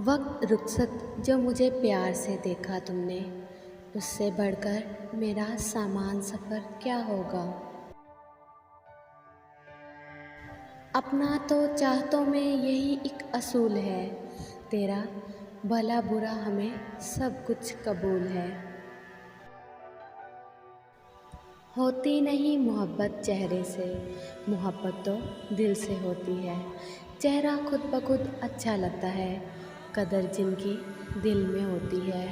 वक्त रुखसत जो मुझे प्यार से देखा तुमने, उससे बढ़कर मेरा सामान सफ़र क्या होगा। अपना तो चाहतों में यही एक असूल है, तेरा भला बुरा हमें सब कुछ कबूल है। होती नहीं मोहब्बत चेहरे से, मोहब्बत तो दिल से होती है। चेहरा खुद ब खुद अच्छा लगता है, कदर जिनकी दिल में होती है।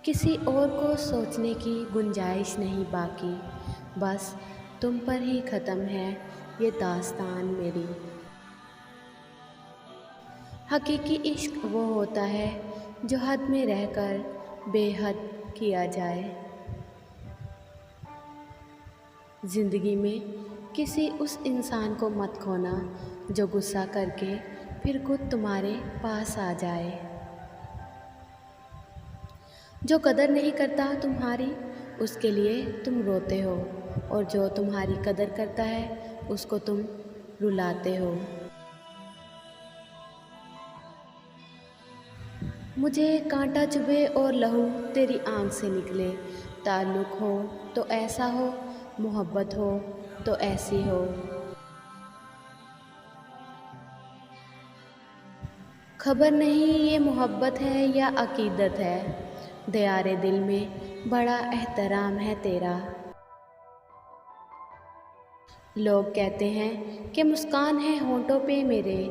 किसी और को सोचने की गुंजाइश नहीं बाकी, बस तुम पर ही ख़त्म है ये दास्तान मेरी। हकीकी इश्क वो होता है जो हद में रहकर बेहद किया जाए। ज़िंदगी में किसी उस इंसान को मत खोना जो गुस्सा करके फिर खुद तुम्हारे पास आ जाए। जो कदर नहीं करता तुम्हारी, उसके लिए तुम रोते हो, और जो तुम्हारी कदर करता है उसको तुम रुलाते हो। मुझे कांटा चुभे और लहू तेरी आँख से निकले, ताल्लुक़ हो तो ऐसा हो, मोहब्बत हो तो ऐसी हो। खबर नहीं ये मोहब्बत है या अकीदत है, दयारे दिल में बड़ा एहतराम है तेरा। लोग कहते हैं कि मुस्कान है होंठों पे मेरे,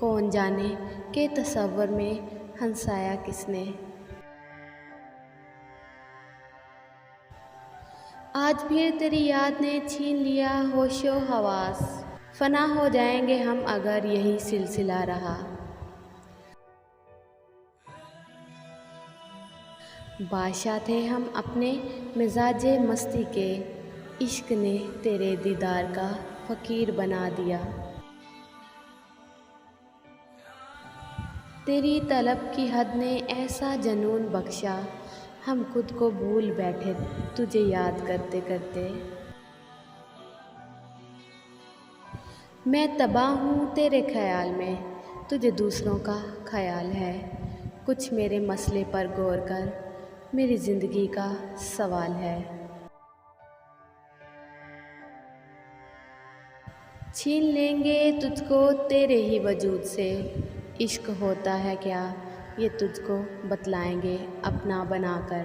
कौन जाने के तसव्वुर में हंसाया किसने। आज भी तेरी याद ने छीन लिया होशो हवास, फना हो जाएंगे हम अगर यही सिलसिला रहा। बादशाह थे हम अपने मिजाजे मस्ती के, इश्क ने तेरे दीदार का फ़कीर बना दिया। तेरी तलब की हद ने ऐसा जनून बख्शा, हम खुद को भूल बैठे तुझे याद करते करते। मैं तबाह हूँ तेरे ख्याल में, तुझे दूसरों का ख्याल है। कुछ मेरे मसले पर गौर कर, मेरी ज़िंदगी का सवाल है। छीन लेंगे तुझको तेरे ही वजूद से, इश्क होता है क्या ये तुझको बतलाएंगे अपना बनाकर।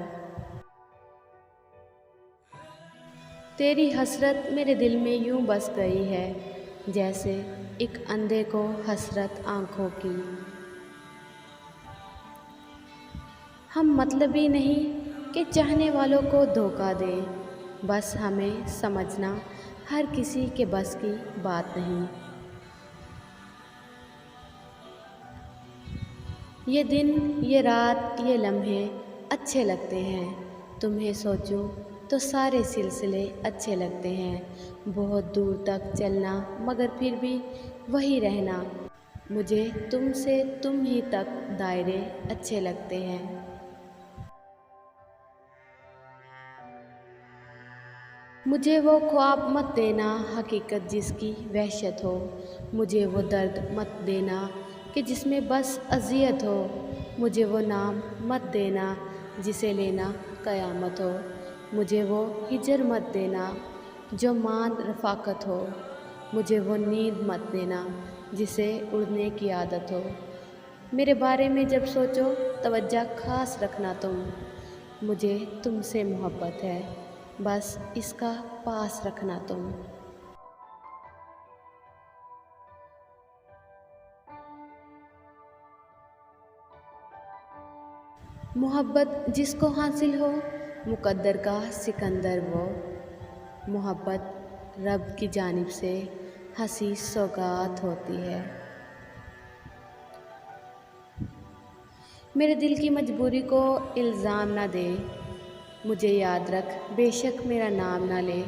तेरी हसरत मेरे दिल में यूं बस गई है, जैसे एक अंधे को हसरत आँखों की। हम मतलबी नहीं कि चाहने वालों को धोखा दें, बस हमें समझना हर किसी के बस की बात नहीं। ये दिन, ये रात, ये लम्हे अच्छे लगते हैं, तुम्हें सोचूं तो सारे सिलसिले अच्छे लगते हैं। बहुत दूर तक चलना मगर फिर भी वही रहना, मुझे तुमसे तुम ही तक दायरे अच्छे लगते हैं। मुझे वो ख्वाब मत देना हकीकत जिसकी वहशत हो, मुझे वो दर्द मत देना कि जिसमें बस अज़ियत हो। मुझे वो नाम मत देना जिसे लेना क़यामत हो, मुझे वो हिजर मत देना जो मांद रफ़ाकत हो। मुझे वो नींद मत देना जिसे उड़ने की आदत हो। मेरे बारे में जब सोचो तवज्जो ख़ास रखना तुम, मुझे तुमसे मोहब्बत है, बस इसका पास रखना तुम। मोहब्बत जिसको हासिल हो, मुक़द्दर का सिकंदर वो। मोहब्बत रब की जानिब से हंसी सौगात होती है। मेरे दिल की मजबूरी को इल्ज़ाम ना दे, मुझे याद रख बेशक मेरा नाम ना ले।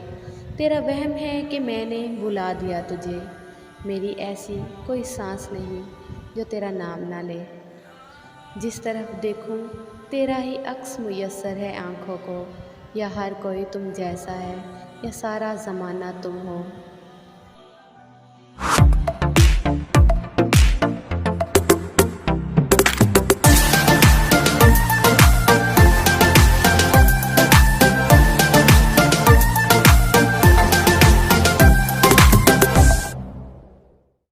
तेरा वहम है कि मैंने बुला दिया तुझे, मेरी ऐसी कोई सांस नहीं जो तेरा नाम ना ले। जिस तरफ देखूं तेरा ही अक्स मुयस्सर है आँखों को, या हर कोई तुम जैसा है या सारा ज़माना तुम हो।